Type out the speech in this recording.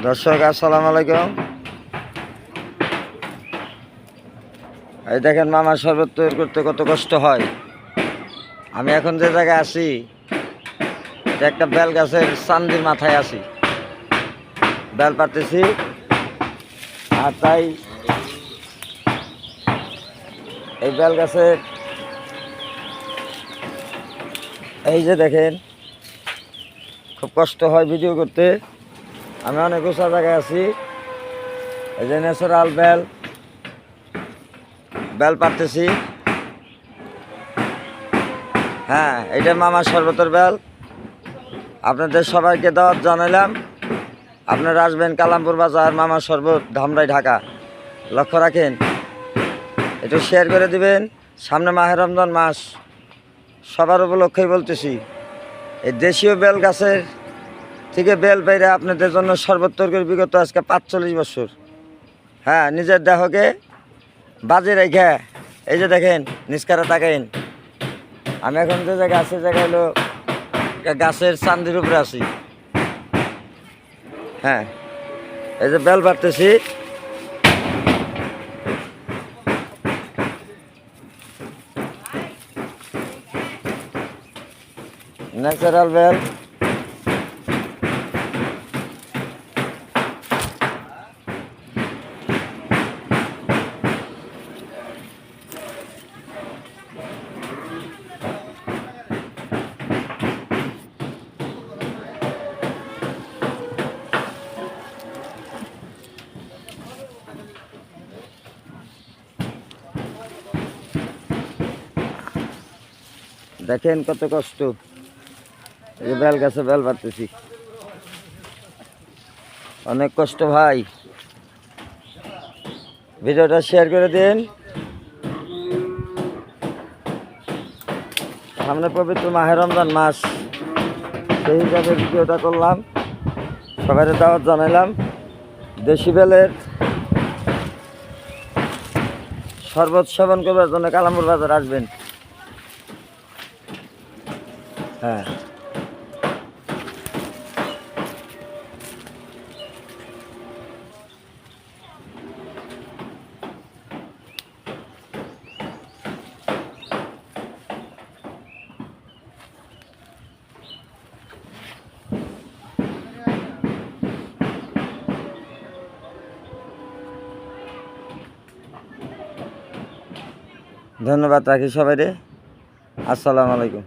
দর্শক আসসালামু আলাইকুম। এই দেখেন মামার শরবত তৈরি করতে কত কষ্ট হয়। আমি এখন যে জায়গায় আছি এটা একটা বেল গাছের চান্দির মাথায় আছি, বেল পাড়তেছি। আর তাই এই বেল গাছের এই যে দেখেন খুব কষ্ট হয় ভিডিও করতে। আমি অনেক উঁচা জায়গায় আছি। এই যে ন্যাচারাল বেল পাড়তেছি। হ্যাঁ, এটা মামার শরবতের বেল। আপনাদের সবাইকে দাওয়াত জানাইলাম। আপনারা আসবেন কালামপুর বাজার, মামার শরবত, ধামরাই, ঢাকা। লক্ষ্য রাখেন, একটু শেয়ার করে দিবেন। সামনে মাহে রমজান মাস, সবার উপলক্ষেই বলতেছি। এই দেশীয় বেল গাছের থেকে বেল পেরে আপনাদের জন্য শরবত তৈরি করে বিগত আজকে 45 বছর। হ্যাঁ, নিজের দেহকে বাজে রেখে এই যে দেখেন নিষ্কারা তাকাইন। আমি এখন যে জায়গায় আছে জায়গা হলো গাছের চান্দির উপরে আছি। হ্যাঁ, এই যে বেল পাড়তেছি। Natural bell. দেখেন কত কষ্ট। এই যে বেল গাছে বেল পাড়তেছি, অনেক কষ্ট ভাই। ভিডিওটা শেয়ার করে দিন। সামনে পবিত্র মাহে রমজান মাস, সেই হিসাবে ভিডিওটা করলাম। সবাই দাওয়াত জানাইলাম। দেশি বেলের শরবত সেবন করবার জন্য কালামপুর বাজার আসবেন। হ্যাঁ, ধন্যবাদ রাখি সবাই রে। আসসালামু আলাইকুম।